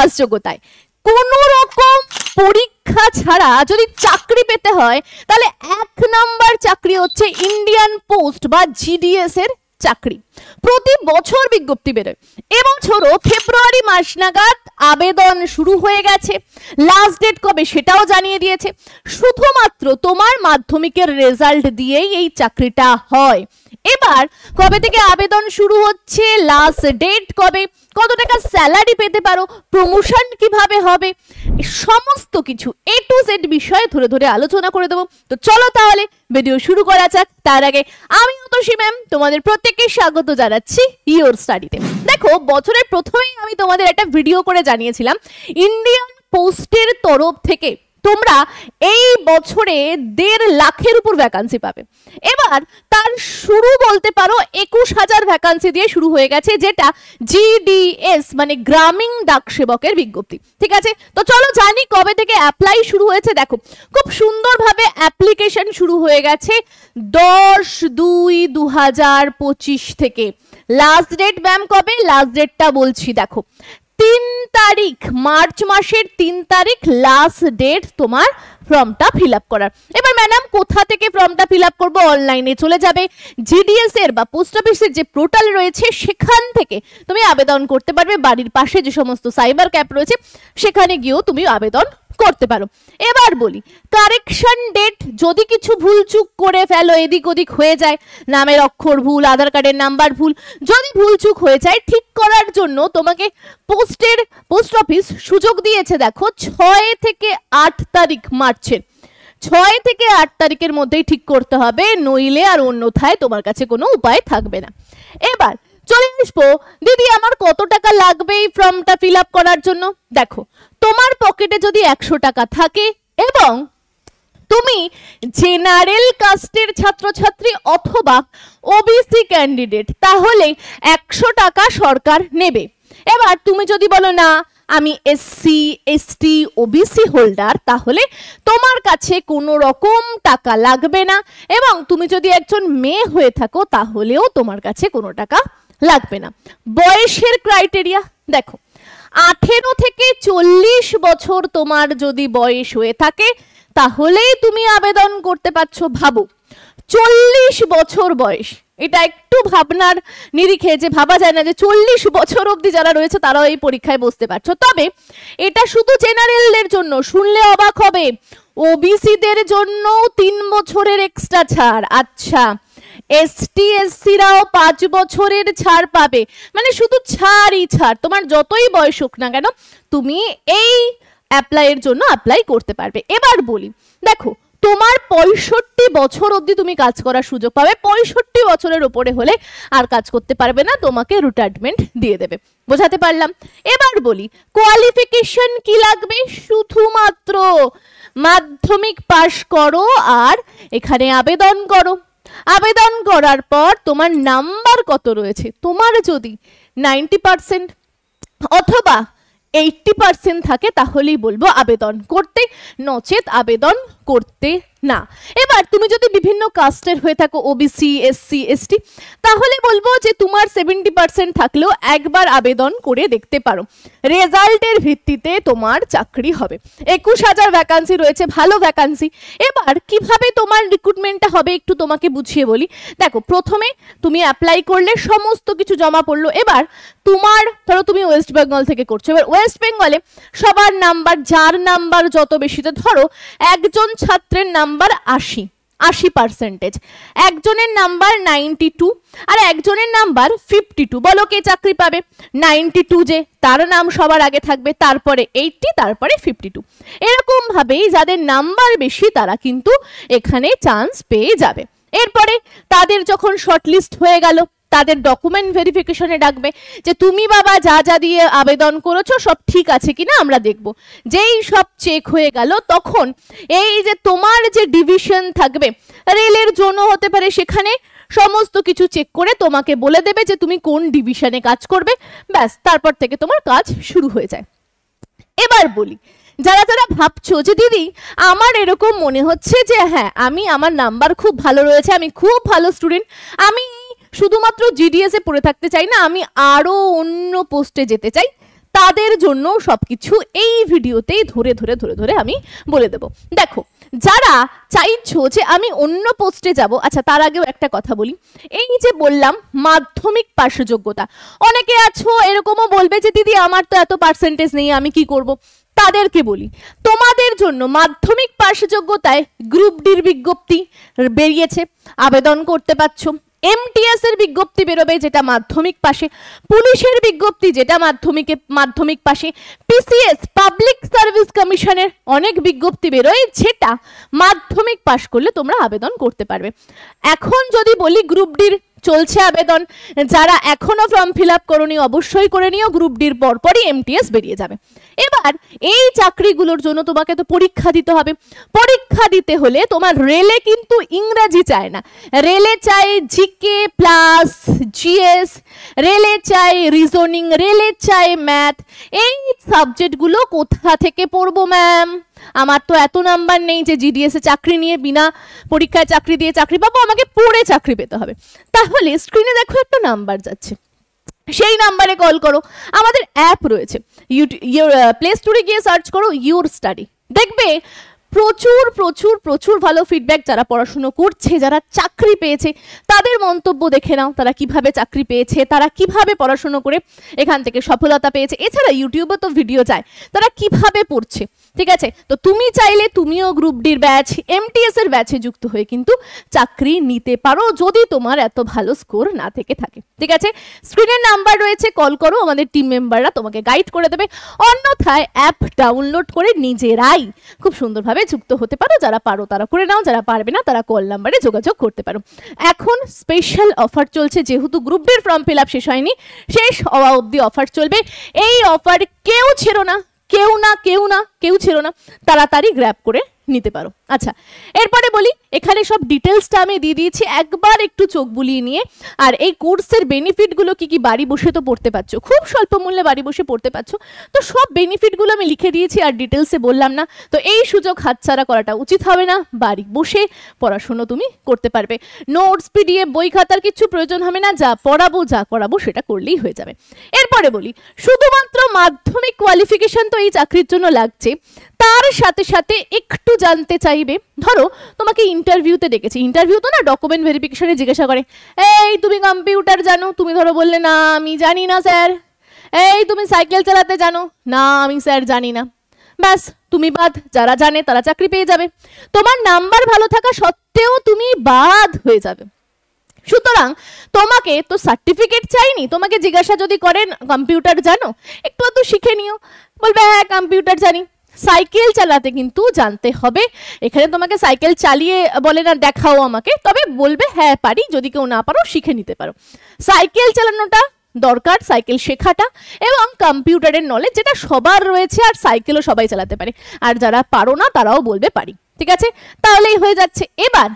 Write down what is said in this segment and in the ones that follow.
Pass যোগ্যতায় কোন রকম পরীক্ষা ছাড়া যদি চাকরি পেতে হয় তাহলে 1 নাম্বার চাকরি হচ্ছে ইন্ডিয়ান পোস্ট বা জিডিএস এর চাকরি। প্রতি বছর বিজ্ঞপ্তি বেরোয়। এবছরও ফেব্রুয়ারি মাস নাগাদ আবেদন শুরু হয়ে গেছে। লাস্ট ডেট কবে সেটাও জানিয়ে দিয়েছে। শুধুমাত্র তোমার মাধ্যমিকের রেজাল্ট দিয়েই এই চাকরিটা হয়। এবার কবে থেকে আবেদন শুরু হচ্ছে, লাস্ট ডেট কবে, কত টাকা স্যালারি পেতে পারো, প্রমোশন কিভাবে হবে, সমস্ত কিছু A to Z বিষয়ে ধরে ধরে আলোচনা করে দেবো। তো চলো তাহলে ভিডিও শুরু করা যাক। তার আগে আমি উতসী ম্যাম তোমাদের প্রত্যেককে স্বাগত জানাচ্ছি ইওর স্টাডিতে। দেখো, বছরের প্রথমেই আমি তোমাদের একটা ভিডিও করে জানিয়েছিলাম ইন্ডিয়ান পোস্টের তরফ থেকে তোমরা এই বছরে 1.5 লাখের উপর ভ্যাকান্সি পাবে। এবার তার শুরু বলতে পারো 21,000 ভ্যাকান্সি দিয়ে শুরু হয়ে গেছে, যেটা জিডিএস মানে গ্রামীণ ডাক সেবকের বিজ্ঞপ্তি। ঠিক আছে, তো চলো জানি কবে থেকে অ্যাপ্লাই শুরু হয়েছে। দেখো, খুব সুন্দরভাবে অ্যাপ্লিকেশন শুরু হয়ে গেছে 10/2/2025 থেকে। লাস্ট ডেট ম্যাম কবে? লাস্ট ডেটটা বলছি, দেখো 3 তারিখ, মার্চ মাসের 3 তারিখ লাস্ট ডেট তোমার ফর্মটা ফিল আপ করার। এবার ম্যাডাম কোথা থেকে ফর্মটা ফিল আপ করবো? অনলাইনে চলে যাবে, জিডিএস এর বা পোস্ট অফিসের যে পোর্টাল রয়েছে সেখান থেকে তুমি আবেদন করতে পারবে। বাড়ির পাশে যে সমস্ত সাইবার ক্যাম্প রয়েছে সেখানে গিয়েও তুমি আবেদন করতে পারো। এবার বলি কারেকশন ডেট, যদি কিছু ভুলচুক করে ফেলো, এদিক ওদিক হয়ে যায়, নামের অক্ষর ভুল, আধার কার্ডের নাম্বার ভুল, যদি ভুলচুক হয়ে যায় ঠিক করার জন্য তোমাকে পোস্ট অফিস সুযোগ দিয়েছে। দেখো 6 থেকে 8 তারিখ মার্চের, 6 থেকে 8 তারিখের মধ্যেই ঠিক করতে হবে, নইলে আর অন্যথায় তোমার কাছে কোনো উপায় থাকবে না। এবার চলে আসবো, দিদি আমার কত টাকা লাগবে এই ফর্মটা ফিল আপ করার জন্য? দেখো, তোমার পকেটে যদি 100 টাকা থাকে এবং তুমি জেনারেল কাস্টের ছাত্রছাত্রী অথবা ওবিসি ক্যান্ডিডেট, তাহলে 100 টাকা সরকার নেবে। এবার তুমি যদি বলো না আমি এসসি এসটি ওবিসি হোল্ডার, তাহলে তোমার কাছে কোনো রকম টাকা লাগবে না। এবং তুমি যদি একজন মেয়ে হয়ে থাকো তাহলেও তোমার কাছে কোনো টাকা লাগবে না। বয়সের ক্রাইটেরিয়া দেখো, 18 থেকে 40 বছর তোমার যদি বয়স হয়ে থাকে তাহলেই তুমি আবেদন করতে পারছো। ভাবো 40 বছর বয়স, এটা একটু ভাবনার নিরিখে যে ভাবা যায় না যে 40 বছর অবধি যারা রয়েছে তারাও এই পরীক্ষায় বসতে পারছো। তবে এটা শুধু জেনারেলদের জন্য, শুনলে অবাক হবে, ওবিসিদের জন্য 3 বছরের এক্সট্রা ছাড়। আচ্ছা, এসটি এসসিরাও 5 বছরের ছাড় পাবে। মানে শুধু ছাড়ই ছাড়, তোমার যতই বয়স হোক না কেন তুমি এই অ্যাপ্লাইয়ের জন্য অ্যাপ্লাই করতে পারবে। এবার বলি, দেখো তোমার 65 বছর অবধি তুমি কাজ করার সুযোগ পাবে। 65 বছরের উপরে হলে আর কাজ করতে পারবে না, তোমাকে রিটায়ারমেন্ট দিয়ে দেবে। বোঝাতে পারলাম? এবার বলি কোয়ালিফিকেশন কি লাগবে? শুধুমাত্র মাধ্যমিক পাশ করো আর এখানে আবেদন করো। আবেদন করার পর তোমার নাম্বার কত রয়েছে, তোমার যদি 90% অথবা 80% থাকে তাহলেই বলবো আবেদন করতে, নচেত আবেদন করতে না। এবার তুমি যদি বিভিন্ন কাস্টের হয়ে থাকো, ওবিসি এসসি এসটি, তাহলে বলবো যে তোমার 70% থাকলেও একবার আবেদন করে দেখতে পারো। রেজাল্টের ভিত্তিতে তোমার চাকরি হবে। 21,000 ভ্যাকান্সি রয়েছে, ভালো ভ্যাকান্সি। এবার কিভাবে তোমার রিক্রুটমেন্টটা হবে একটু তোমাকে বুঝিয়ে বলি। দেখো, প্রথমে তুমি অ্যাপ্লাই করলে সমস্ত কিছু জমা পড়লো। এবার তোমার ধরো তুমি ওয়েস্ট বেঙ্গল থেকে করছো, এবার ওয়েস্ট বেঙ্গলে সবার নাম্বার, যার নাম্বার যত বেশিতে, ধরো একজন ছাত্রের নাম্বার 80%, একজনের নাম্বার 92 আর একজনের নাম্বার 52, বলো কে চাকরি পাবে? 92 যে তার নাম সবার আগে থাকবে, তারপরে 80, তারপরে 52। এরকম ভাবেই যাদের নাম্বার বেশি তারা কিন্তু এখানে চান্স পেয়ে যাবে। এরপরে তাদের যখন শর্টলিস্ট হয়ে গেল, তাদের ডকুমেন্ট ভেরিফিকেশনে ডাকবে যে তুমি বাবা যা যা দিয়ে আবেদন করেছো সব ঠিক আছে কিনা আমরা দেখব। যেই সব চেক হয়ে গেল তখন এই যে তোমার যে ডিভিশন থাকবে, রেলের জন্য হতে পারে, সেখানে সমস্ত কিছু চেক করে তোমাকে বলে দেবে যে তুমি কোন ডিভিশনে কাজ করবে। ব্যাস, তারপর থেকে তোমার কাজ শুরু হয়ে যায়। এবার বলি, যারা যারা ভাবছো যে দিদি আমার এরকম মনে হচ্ছে যে হ্যাঁ আমার নাম্বার খুব ভালো রয়েছে, আমি খুব ভালো স্টুডেন্ট, আমি শুধুমাত্র জিডিএস এ পড়ে থাকতে চাই না, আমি আরো অন্য পোস্টে যেতে চাই, তাদের জন্য সবকিছু এই ভিডিওতেই ধরে ধরে ধরে ধরে আমি বলে দেব। দেখো, যারা চাইছো যে আমি অন্য পোস্টে যাব, আচ্ছা তার আগেও একটা কথা বলি, এই যে বললাম মাধ্যমিক পাশ যোগ্যতা, অনেকে আছো এরকমও বলবে যে দিদি আমার তো এত পার্সেন্টেজ নেই, আমি কি করব। তাদেরকে বলি, তোমাদের জন্য মাধ্যমিক পাশ যোগ্যতায় গ্রুপ ডির বিজ্ঞপ্তি বেরিয়েছে, আবেদন করতে পারছো। এমটিএস এর বিজ্ঞপ্তি বেরোবে যেটা মাধ্যমিক পাশে, পুলিশের বিজ্ঞপ্তি যেটা মাধ্যমিক পাশে, পিসিএস পাবলিক সার্ভিস কমিশনের অনেক বিজ্ঞপ্তি বেরোয় যেটা মাধ্যমিক পাশ করলে তোমরা আবেদন করতে পারবে। এখন যদি বলি গ্রুপ ডির চলছে আবেদন, যারা এখনো ফর্ম ফিল আপ করোনি অবশ্যই করে নিও, গ্রুপ ডির পরপরই এমটিএস বেরিয়ে যাবে। এবার এই চাকরিগুলোর জন্য তোমাকে তো পরীক্ষা দিতে হবে। পরীক্ষা দিতে হলে তোমার রেলে কিন্তু ইংরেজি চায় না, রেলে চাই জিকে প্লাস জিএস, রেলে চাই রিজনিং, রেলে চাই ম্যাথ। এই সাবজেক্টগুলো কোথা থেকে পড়বো ম্যাম? আমার তো এত নাম্বার নেই যে জিডিএস এ চাকরি নিয়ে বিনা পরীক্ষায় চাকরি দিয়ে চাকরি পাবো, আমাকে পড়ে চাকরি পেতে হবে। তাহলে স্ক্রিনে দেখো একটা নাম্বার যাচ্ছে, সেই নাম্বারে কল করো। আমাদের অ্যাপ রয়েছে, প্লে স্টোরে গিয়ে সার্চ করো ইউর স্টাডি, দেখবে প্রচুর প্রচুর প্রচুর ভালো ফিডব্যাক। যারা পড়াশুনো করছে, যারা চাকরি পেয়েছে, তাদের মন্তব্য দেখে নাও, তারা কিভাবে চাকরি পেয়েছে, তারা কিভাবে পড়াশুনো করে এখান থেকে সফলতা পেয়েছে। এছাড়া ইউটিউবে তো ভিডিও চায়, তারা কিভাবে পড়ছে। ঠিক আছে, তো তুমি চাইলে তুমিও গ্রুপ ডির ব্যাচ, এমটিএস এর ব্যাচে যুক্ত হয়ে কিন্তু চাকরি নিতে পারো, যদি তোমার এত ভালো স্কোর না থেকে থাকে। ঠিক আছে, স্ক্রিনের নাম্বার রয়েছে, কল করো, আমাদের টিম মেম্বাররা তোমাকে গাইড করে দেবে। অন্যথায় অ্যাপ ডাউনলোড করে নিজেরাই খুব সুন্দরভাবে যুক্ত হতে পারো। যারা পারো তারা করে নাও, যারা পারবে না তারা কল নাম্বারে যোগাযোগ করতে পারো। এখন স্পেশাল অফার চলছে, যেহেতু গ্রুপ ডির ফর্ম ফিল আপ শেষ হয়নি, শেষ হওয়া অবধি অফার চলবে। এই অফার কেউ ছেড়ো না, কেউ ছেড়ো না, তাড়াতাড়ি গ্র্যাব করে নিতে পারো। আচ্ছা, এরপরে বলি, এখানে সব ডিটেলসটা আমি দিয়ে দিয়েছি, একবার একটু চোখ বুলিয়ে নিয়ে। আর এই কোর্সের বেনিফিটগুলো কি কি, বাড়ি বসে তো পড়তে পারছো, খুব স্বল্প মূল্যে বাড়ি বসে পড়তে পারছো, তো সব বেনিফিটগুলো আমি লিখে দিয়েছি আর ডিটেলসে বললাম না। তো এই সুযোগ হাতছাড়া করাটা উচিত হবে না, বাড়ি বসে পড়াশুনো তুমি করতে পারবে। নোটস, পিডিএফ, বই খাতার কিছু প্রয়োজন হবে না, যা পড়াবো যা করাবো সেটা করলেই হয়ে যাবে। এরপরে বলি, শুধুমাত্র মাধ্যমিক কোয়ালিফিকেশন তো এই চাকরির জন্য লাগছে, তার সাথে সাথে একটু জানতে চাইবে, ধরো তোমাকে ইন্টারভিউতে ডেকেছে, ইন্টারভিউ তো না ডকুমেন্ট ভেরিফিকেশনে জিজ্ঞাসা করে, এই তুমি কম্পিউটার জানো? তুমি ধরো বললে না আমি জানি না স্যার। এই তুমি সাইকেল চালাতে জানো? না আমি স্যার জানি না। ব্যাস, তুমি বাদ, যারা জানে তারা চাকরি পেয়ে যাবে। তোমার নাম্বার ভালো থাকা সত্ত্বেও তুমি বাদ হয়ে যাবে। সুতরাং তোমাকে তো সার্টিফিকেট চাইনি, তোমাকে জিজ্ঞাসা যদি করেন কম্পিউটার জানো, একটু তো শিখে নিও, বলবে হ্যাঁ কম্পিউটার জানি। সাইকেল চালাতে কিন্তু জানতে হবে, এখানে তোমাকে সাইকেল চালিয়ে বলে না দেখাও আমাকে, তবে বলবে হ্যাঁ পারি, যদি কেউ না পারো শিখে নিতে পারো। সাইকেল চালানোটা দরকার, সাইকেল শেখাটা, এবং কম্পিউটারের নলেজ যেটা সবার রয়েছে, আর সাইকেলও সবাই চালাতে পারে, আর যারা পারো না তারাও বলবে পারি। ঠিক আছে, তাহলেই হয়ে যাচ্ছে। এবার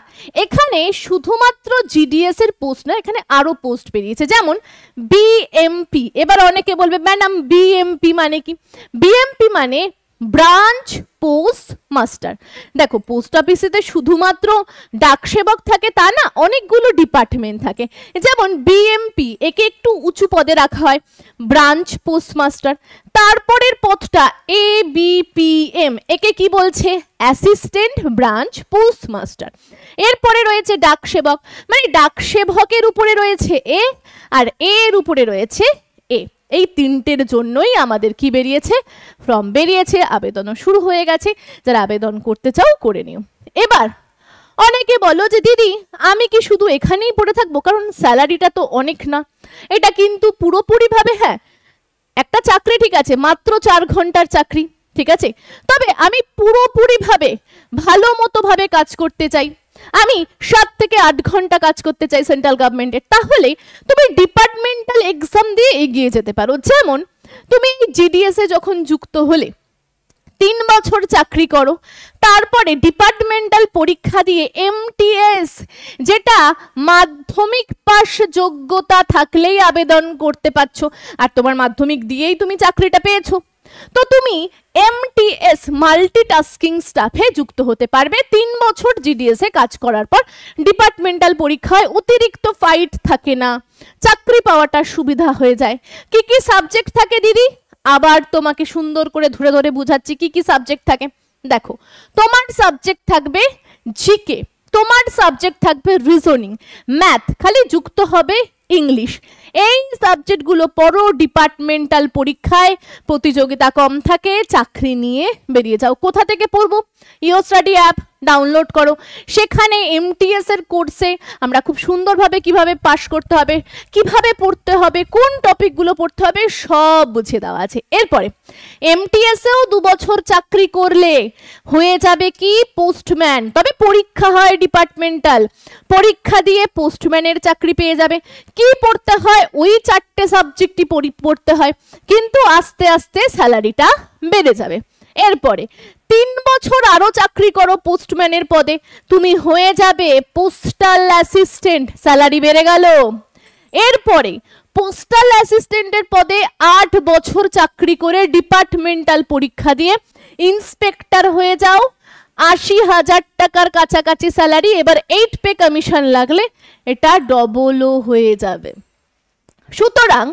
এখানে শুধুমাত্র জিডিএস এর পোস্ট না, এখানে আরো পোস্ট বেরিয়েছে, যেমন বিএমপি। এবার অনেকে বলবে ম্যাডাম বিএমপি মানে কি? বিএমপি মানে ব্রাঞ্চ পোস্ট মাস্টার। দেখো, পোস্ট অফিসেতে শুধুমাত্র ডাকসেবক থাকে তা না, অনেকগুলো ডিপার্টমেন্ট থাকে, যেমন বিএমপি একে একটু উঁচু পদে রাখা হয়, ব্রাঞ্চ পোস্ট মাস্টার। তারপরের পদটা এবিপিএম, একে কি বলছে? Assistant branch post master. এরপরে রয়েছে ডাকসেবক, মানে ডাকসেবকের উপরে রয়েছে এ, আর এর উপরে রয়েছে এ। এই তিনটের জন্যই আমাদের কি বেরিয়েছে? ফর্ম বেরিয়েছে, আবেদনও শুরু হয়ে গেছে, যারা আবেদন করতে চাও করে নিও। এবার অনেকে বলো যে দিদি আমি কি শুধু এখানেই পড়ে থাকবো, কারণ স্যালারিটা তো অনেক না। এটা কিন্তু পুরোপুরিভাবে হ্যাঁ একটা চাকরি, ঠিক আছে, মাত্র 4 ঘন্টার চাকরি, ঠিক আছে, তবে আমি পুরোপুরিভাবে ভালো মতো ভাবে কাজ করতে চাই, আমি 7 থেকে 8 ঘন্টা কাজ করতে চাই সেন্ট্রাল গভর্নমেন্টের, তাহলে তুমি ডিপার্টমেন্টাল এক্সাম দিয়ে এগিয়ে যেতে পারো। যেমন তুমি জিডিএস এ যখন যুক্ত হলে 3 বছর চাকরি করো, তারপরে ডিপার্টমেন্টাল পরীক্ষা দিয়ে এমটিএস, যেটা মাধ্যমিক পাশ যোগ্যতা থাকলেই আবেদন করতে পারছো, আর তোমার মাধ্যমিক দিয়েই তুমি চাকরিটা পেয়েছো, তো তুমি এমটিএস মাল্টিটাস্কিং স্টাফে যুক্ত হতে পারবে 3 বছর জিডিএস এ কাজ করার পর। ডিপার্টমেন্টাল পরীক্ষায় অতিরিক্ত ফাইট থাকে না, চাকরি পাওয়াটা সুবিধা হয়ে যায়। কি কি সাবজেক্ট থাকে দিদি? আবার তোমাকে সুন্দর করে ধরে ধরে বুঝাচ্ছি কি কি সাবজেক্ট থাকে। দেখো, তোমার সাবজেক্ট থাকবে জিকে, তোমার সাবজেক্ট থাকবে রিজনিং, ম্যাথ, খালি যুক্ত হবে ইংলিশ। এই সাবজেক্টগুলো পড়ো, ডিপার্টমেন্টাল পরীক্ষায় প্রতিযোগিতা কম থাকে, চাকরি নিয়ে বেরিয়ে যাও। কোথা থেকে পড়বো? ইও স্টাডি অ্যাপ ডাউনলোড করো, সেখানে এমটিএস এর কোর্সে আমরা খুব সুন্দরভাবে কিভাবে পাস করতে হবে, কিভাবে পড়তে হবে, কোন টপিকগুলো পড়তে হবে সব বুঝিয়ে দেওয়া আছে। এরপরে এমটিএস এও 2 বছর চাকরি করলে হয়ে যাবে কি পোস্টম্যান, তবে পরীক্ষা হয় ডিপার্টমেন্টাল, পরীক্ষা দিয়ে পোস্টম্যানের চাকরি পেয়ে যাবে। কি পড়তে হয়? ওই 4টে সাবজেক্টই পড়তে হয়, কিন্তু আস্তে আস্তে স্যালারিটা বেড়ে যাবে। এরপরে 3 বছর আরো চাকরি করো পোস্টম্যানের পদে, তুমি হয়ে যাবে পোস্টাল অ্যাসিস্ট্যান্ট, স্যালারি বেড়ে গেল। এরপরে পোস্টাল অ্যাসিস্ট্যান্টের পদে 8 বছর চাকরি করে ডিপার্টমেন্টাল পরীক্ষা দিয়ে ইন্সপেক্টর হয়ে যাও, 80,000 টাকার কাছাকাছি স্যালারি। এবার 8 পে কমিশন লাগলে এটা ডবলও হয়ে যাবে। সুতরাং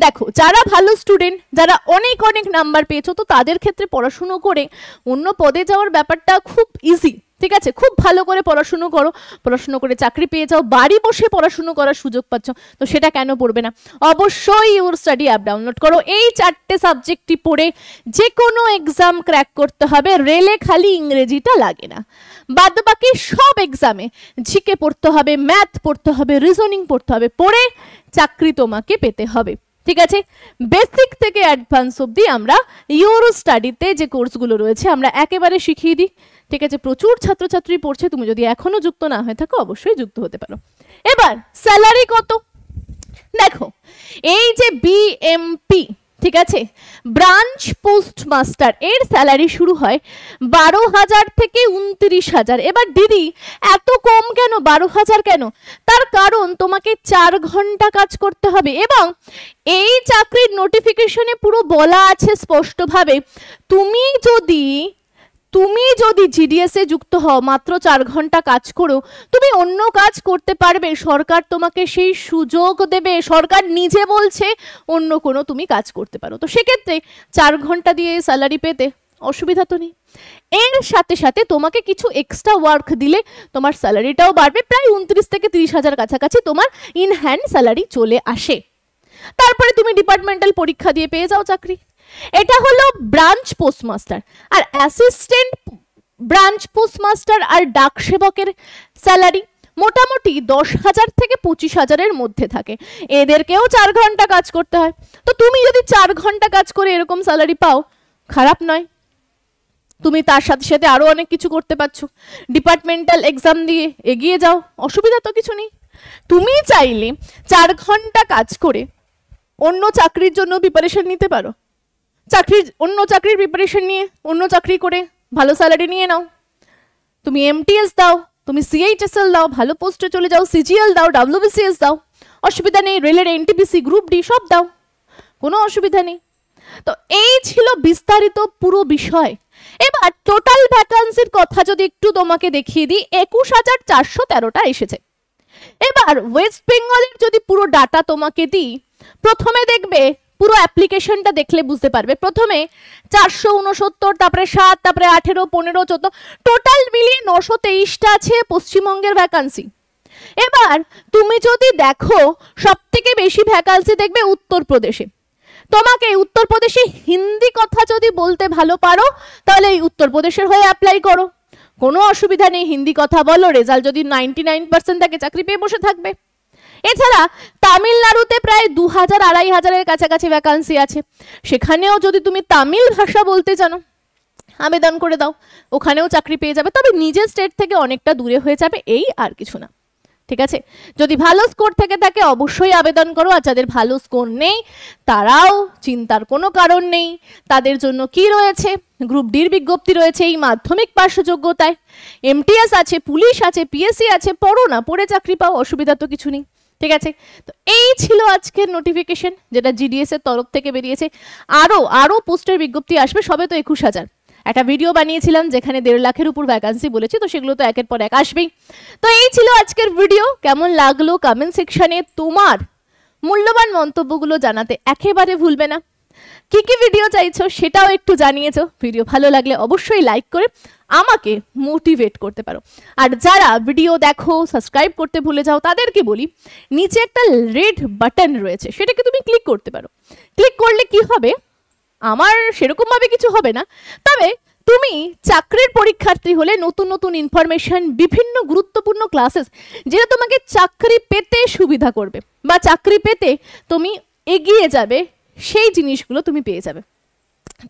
দেখো, যারা ভালো স্টুডেন্ট, যারা অনেক অনেক নাম্বার পেয়েছো, তো তাদের ক্ষেত্রে পড়াশুনো করে অন্য পদে যাওয়ার ব্যাপারটা খুব ইজি, ঠিক আছে? খুব ভালো করে পড়াশুনো করো, পড়াশুনো করে চাকরি পেয়ে যাও, বাড়ি বসে পড়াশুনো করার সুযোগ পাচ্ছ, তো সেটা কেন পড়বে না? অবশ্যই ইওর স্টাডি অ্যাপ ডাউনলোড করো। এই 4টে সাবজেক্টটি পড়ে যে কোনো এক্সাম ক্র্যাক করতে হবে, রেলে খালি ইংরেজিটা লাগে না, বাদ বাকি সব এক্সামে জিকে পড়তে হবে, ম্যাথ পড়তে হবে, রিজনিং পড়তে হবে, পড়ে চাকরি তোমাকে পেতে হবে, ঠিক আছে? বেসিক থেকে অ্যাডভান্স অবধি আমরা ইওর স্টাডিতে যে কোর্সগুলো রয়েছে আমরা একেবারে শিখিয়ে দিই, ঠিক আছে? প্রচুর ছাত্রছাত্রী পড়ছে, তুমি যদি এখনো যুক্ত না হয়ে থাকো অবশ্যই যুক্ত হতে পারো। এবার স্যালারি কত? দেখো, এই যে বিএমপি, ঠিক আছে, ব্রাঞ্চ পোস্ট মাস্টার, এর স্যালারি শুরু হয় 12,000 থেকে 29,000। এবার দিদি এত কম কেন, 12,000 কেন? তার কারণ তোমাকে 4 ঘন্টা কাজ করতে হবে, এবং এই চাকরির নোটিফিকেশনে পুরো বলা আছে স্পষ্টভাবে, তুমি যদি জিডিএস এ যুক্ত হও, মাত্র 4 ঘন্টা কাজ করো, তুমি অন্য কাজ করতে পারবে, সরকার তোমাকে সেই সুযোগ দেবে, সরকার নিজে বলছে অন্য কোনো তুমি কাজ করতে পারো। তো সেক্ষেত্রে 4 ঘন্টা দিয়ে স্যালারি পেতে অসুবিধা তো নেই। এর সাথে সাথে তোমাকে কিছু এক্সট্রা ওয়ার্ক দিলে তোমার স্যালারিটাও বাড়বে, প্রায় 29 থেকে 30,000 কাছাকাছি তোমার ইন হ্যান্ড স্যালারি চলে আসে। তারপরে তুমি ডিপার্টমেন্টাল পরীক্ষা দিয়ে পেয়ে যাও চাকরি। এটা হলো ব্রাঞ্চ পোস্টমাস্টার। আর অ্যাসিস্ট্যান্ট ব্রাঞ্চ পোস্টমাস্টার আর ডাক সেবকের স্যালারি মোটামুটি 10,000 থেকে 25,000-এর মধ্যে থাকে, এদেরকেও 4 ঘন্টা কাজ করতে হয়। তো তুমি যদি 4 ঘন্টা কাজ করে এরকম স্যালারি পাও, খারাপ নয়। তুমি তার সাথে সাথে আরো অনেক কিছু করতে পারছো, ডিপার্টমেন্টাল এক্সাম দিয়ে এগিয়ে যাও, অসুবিধা তো কিছু নেই। তুমি চাইলে 4 ঘন্টা কাজ করে অন্য চাকরির জন্য প্রিপারেশন নিতে পারো, অন্য চাকরির প্রিপারেশন নিয়ে অন্য চাকরি করে ভালো স্যালারি নিয়ে নাও। তুমি এমটিএস দাও, তুমি সিএইচএসএল দাও, ভালো পোস্টে চলে যাও, সিজিএল দাও, ডাব্লিউবিসিএস দাও, অসুবিধা নেই। রেলের এনটিপিসি, গ্রুপ ডি সব দাও, কোনো অসুবিধা নেই। তো এই ছিল বিস্তারিত পুরো বিষয়। এবার টোটাল ভ্যাকান্সির কথা যদি একটু তোমাকে দেখিয়ে দিই, 21,413টা এসেছে। এবার ওয়েস্ট বেঙ্গলের যদি পুরো ডাটা তোমাকে দিই, প্রথমে দেখবে, পুরো অ্যাপ্লিকেশনটা দেখলে বুঝতে পারবে, প্রথমে 469, তারপরে 7, তারপরে 18, 15, 14, টোটাল মিলিয়ে 923টা আছে পশ্চিমবঙ্গের ভ্যাকান্সি। এবার তুমি যদি দেখো, সব থেকে বেশি ভ্যাকান্সি দেখবে উত্তরপ্রদেশে। তোমাকে উত্তরপ্রদেশে হিন্দি কথা যদি বলতে ভালো পারো, তাহলে এই উত্তরপ্রদেশের হয়ে অ্যাপ্লাই করো, কোনো অসুবিধা নেই। হিন্দি কথা বলো, রেজাল্ট যদি 99% থাকে চাকরি পেয়ে বসে থাকবে। এছাড়া তামিলনাড়ুতে প্রায় 2,000-2,500-এর কাছাকাছি ভ্যাকান্সি আছে, সেখানেও যদি তুমি তামিল ভাষা বলতে জানো আবেদন করে দাও, ওখানেও চাকরি পেয়ে যাবে, তবে নিজের স্টেট থেকে অনেকটা দূরে হয়ে যাবে, এই আর কিছু না, ঠিক আছে? যদি ভালো স্কোর থেকে থাকে অবশ্যই আবেদন করো, আর যাদের ভালো স্কোর নেই তারাও চিন্তার কোনো কারণ নেই। তাদের জন্য কি রয়েছে, গ্রুপ ডির বিজ্ঞপ্তি রয়েছে এই মাধ্যমিক পাশ যোগ্যতায়, এমটিএস আছে, পুলিশ আছে, পিএসসি আছে, পড়ো না, পড়ে চাকরি পাও, অসুবিধা তো কিছু নেই, ঠিক আছে? তো এই ছিল আজকের নোটিফিকেশন, যেটা জিডিএস এর তরফ থেকে বেরিয়েছে। আরো পোস্টের বিজ্ঞপ্তি আসবে, সবে তো 21,000। একটা ভিডিও বানিয়েছিলাম যেখানে 1.5 লাখের উপর ভ্যাকান্সি বলেছি, তো সেগুলো তো একের পর এক আসবেই। তো এই ছিল আজকের ভিডিও, কেমন লাগলো কমেন্ট সেকশনে তোমার মূল্যবান মন্তব্যগুলো জানাতে একেবারে ভুলবে না। কি কি ভিডিও চাইছো সেটাও একটু জানিয়েছো। ভিডিও ভালো লাগলে অবশ্যই লাইক করে আমাকে মোটিভেট করতে পারো। আর যারা ভিডিও দেখো সাবস্ক্রাইব করতে ভুলে যাও তাদেরকে বলি, নিচে একটা রেড বাটন রয়েছে, সেটাকে তুমি ক্লিক করতে পারো। ক্লিক করলে কি হবে, আমার সেরকম ভাবে কিছু হবে না, তবে তুমি চাকরির পরীক্ষার্থী হলে নতুন নতুন ইনফরমেশন, বিভিন্ন গুরুত্বপূর্ণ ক্লাসেস যেটা তোমাকে চাকরি পেতে সুবিধা করবে বা চাকরি পেতে তুমি এগিয়ে যাবে, সেই জিনিসগুলো তুমি পেয়ে যাবে।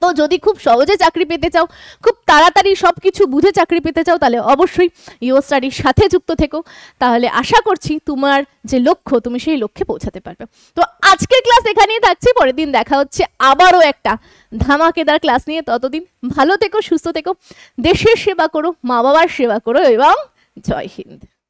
তো যদি খুব সহজে চাকরি পেতে চাও, খুব তাড়াতাড়ি সব কিছু বুঝে চাকরি পেতে চাও, তাহলে অবশ্যই ইও স্টাডির সাথে যুক্ত থেকো। তাহলে আশা করছি তোমার যে লক্ষ্য তুমি সেই লক্ষ্যে পৌঁছাতে পারবে। তো আজকের ক্লাস এখানেই থাকছে, পরের দিন দেখা হচ্ছে আবারও একটা ধামাকেদার ক্লাস নিয়ে। ততদিন ভালো থেকো, সুস্থ থেকো, দেশের সেবা করো, মা বাবার সেবা করো এবং জয় হিন্দ।